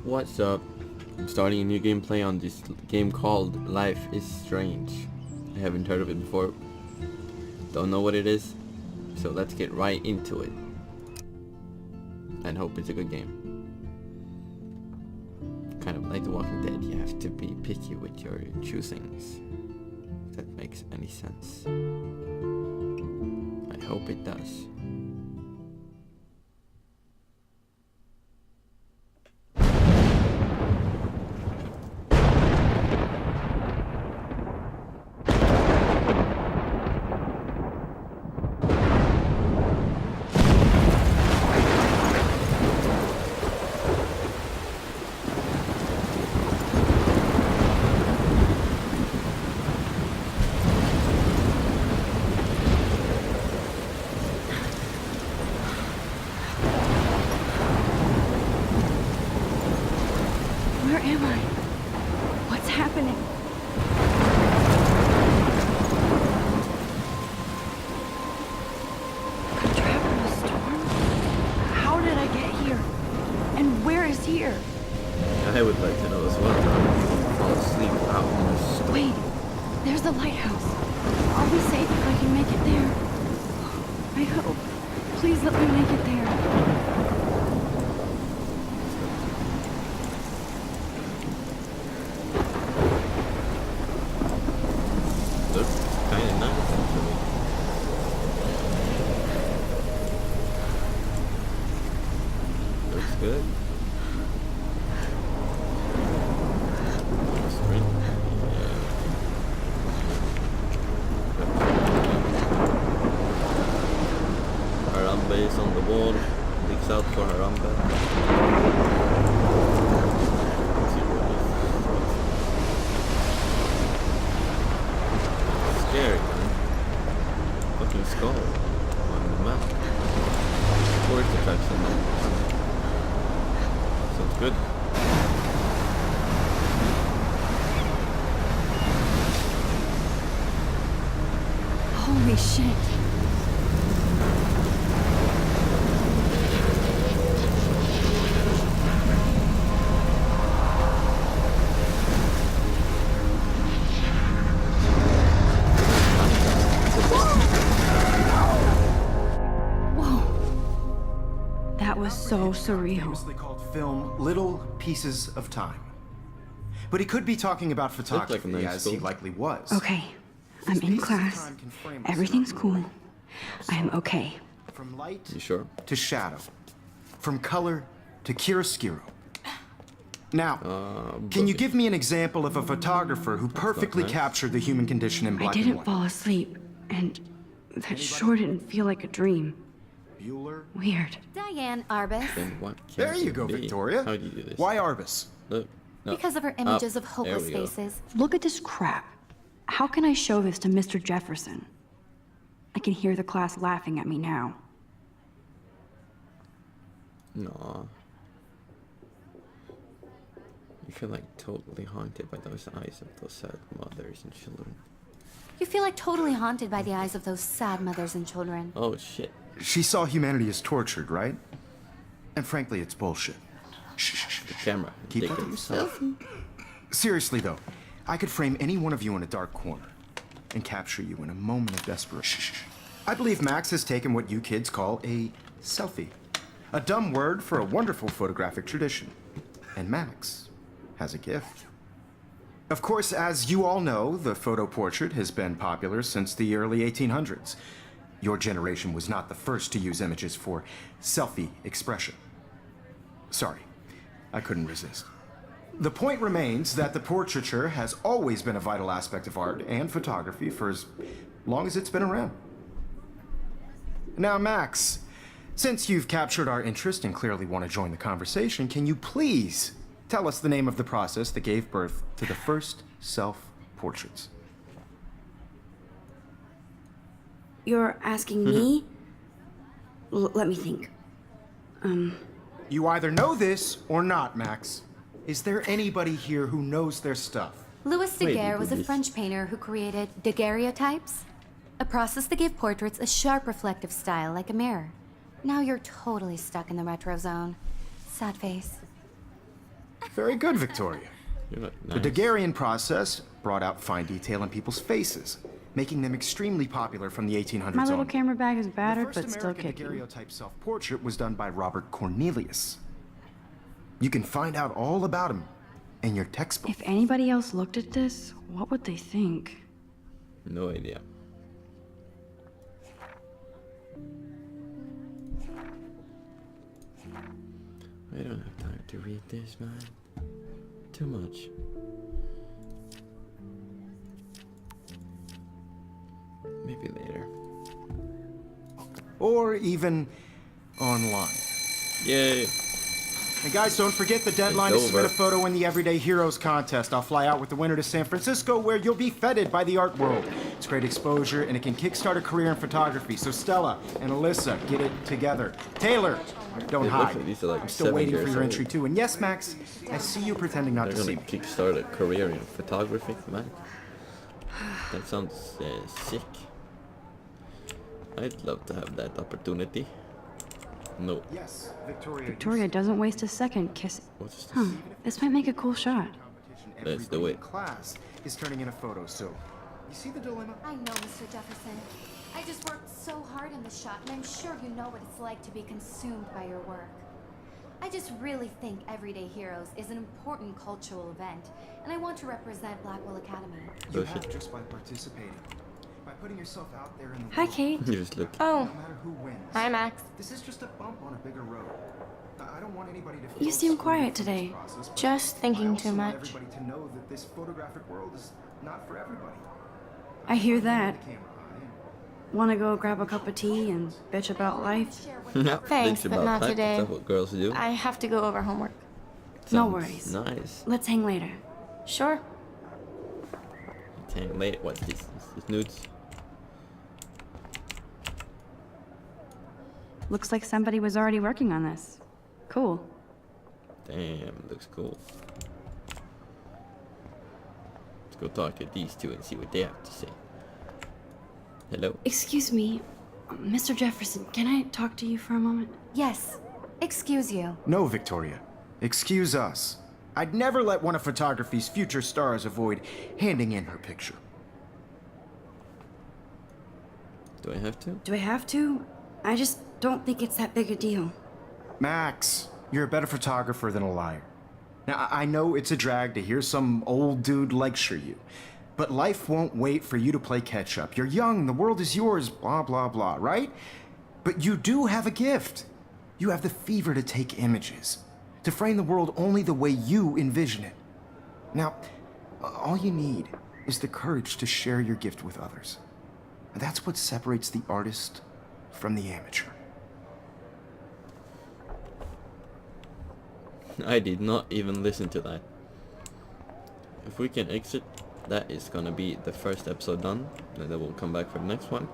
What's up? I'm starting a new gameplay on this game called Life is Strange. I haven't heard of it before. Don't know what it is. So let's get right into it. And hope it's a good game. Kind of like The Walking Dead, you have to be picky with your choosings. If that makes any sense. I hope it does. Where am I? What's happening? I'm trapped in a storm? How did I get here? And where is here? I would like to know as well. I'll fall asleep out in the storm. Wait, there's the lighthouse. Are we safe if I can make it there? I hope. Please let me make it there. Looks kind of nice actually. Looks good. Spring. Harambe is on the wall. Looks out for Harambe. Let's see where it is. Scary, man. Fucking skull on the map. Tourist attraction on the map. Sounds good. Holy shit. Whoa. That was so surreal. Famously called film Little Pieces of Time. But he could be talking about photography, nice as he film. likely was. Okay, I'm in Pieces of class. time can frame a Everything's scenario. cool. I am okay. From light You sure? to shadow. From color to chiaroscuro. Now, can you give me an example of a photographer who perfectly nice. captured the human condition in I black and didn't white? fall asleep, and that sure didn't feel like a dream. Bueller? Weird. Diane Arbus, Then what can There you it go, be? Victoria. How do you do this? Why Arbus? Look. No. because of her images Up. of hopeless There we go. faces. Look at this crap. How can I show this to Mr. Jefferson? I can hear the class laughing at me now. No. You feel like totally haunted by those eyes of those sad mothers and children. You feel like totally haunted by the eyes of those sad mothers and children. Oh shit. She saw humanity as tortured, right? And frankly, it's bullshit. Shh. The camera. Keep Take that to it. yourself. Seriously, though, I could frame any one of you in a dark corner and capture you in a moment of desperation. I believe Max has taken what you kids call a selfie. A dumb word for a wonderful photographic tradition. And Max has a gift. Of course, as you all know, the photo portrait has been popular since the early 1800s. Your generation was not the first to use images for selfie expression. Sorry, I couldn't resist. The point remains that the portraiture has always been a vital aspect of art and photography for as long as it's been around. Now, Max, since you've captured our interest and clearly want to join the conversation, can you please tell us the name of the process that gave birth to the first self-portraits? You're asking me? Let me think. You either know this or not, Max. Is there anybody here who knows their stuff? Louis Wait, Daguerre was a this- French painter who created daguerreotypes, a process that gave portraits a sharp reflective style like a mirror. Now you're totally stuck in the retro zone. Sad face. Very good, Victoria. You look The nice. Daguerrean process brought out fine detail in people's faces, making them extremely popular from the 1800s My little on. camera bag is The battered, first but still American kicking. daguerreotype self-portrait was done by Robert Cornelius. You can find out all about him in your textbook. If anybody else looked at this, what would they think? No idea. I don't have time to read this, man. Too much. Maybe later. Or even online. Yay! And guys, don't forget the deadline to It's submit a over. photo in the Everyday Heroes contest. I'll fly out with the winner to San Francisco, where you'll be feted by the art world. It's great exposure, and it can kickstart a career in photography. So Stella and Alyssa, get it together. Taylor, don't It looks hide. like these are like I'm still 7 waiting for years your old. entry too. And yes, Max, I see you pretending not They're to see gonna me. kickstart a career in photography, man. That sounds sick. I'd love to have that opportunity. No. Yes, Victoria. Victoria doesn't waste a second kissing. What's this? Huh, this might make a cool shot. Let's do Everybody it. in class is turning in a photo, so you see the dilemma? I know, Mr. Jefferson. I just worked so hard on the shot, and I'm sure you know what it's like to be consumed by your work. I just really think Everyday Heroes is an important cultural event, and I want to represent Blackwell Academy. You Bullshit. have just by participating, by putting yourself out there in the Hi, world. Kate. You just look. Oh, No matter who wins. hi, Max. This is just a bump on a bigger road. I don't want anybody to feel You seem excluded quiet from this today. process, but Just thinking I also too want much. everybody to know that this photographic world is not for everybody. I hear that. The camera high and Wanna go grab a cup of tea and bitch about life? Thanks, Bitch but about not life, today. That's what girls do. I have to go over homework. No Sounds worries. Nice. Let's hang later. Sure. Dang, late. What's this? This nudes? Looks like somebody was already working on this. Cool. Damn, looks cool. Let's go talk to these two and see what they have to say. Hello? Excuse me, Mr. Jefferson, can I talk to you for a moment? Yes, excuse you. No, Victoria. Excuse us. I'd never let one of photography's future stars avoid handing in her picture. Do I have to? Do I have to? I just don't think it's that big a deal. Max, you're a better photographer than a liar. Now, I know it's a drag to hear some old dude lecture you, but life won't wait for you to play catch up. You're young, the world is yours, blah, blah, blah, right? But you do have a gift. You have the fever to take images, to frame the world only the way you envision it. Now, all you need is the courage to share your gift with others. And that's what separates the artist from the amateur. I did not even listen to that. If we can exit, that is gonna be the first episode done. And then we'll come back for the next one.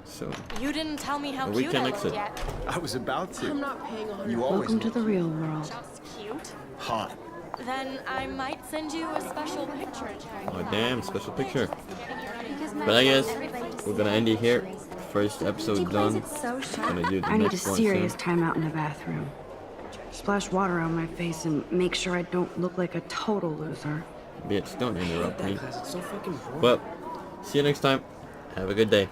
So, You didn't tell me how We cute can I looked exit. yet. I was about to. I'm not paying 100. You always Welcome to look the real world. Just cute. hot. Then I might send you a special picture. oh damn, special picture. But I guess we're gonna end it here. First episode done. Gonna do the I need a next one serious soon. time out in the bathroom. Splash water on my face and make sure I don't look like a total loser. Bitch, don't interrupt me. Well, see you next time. Have a good day.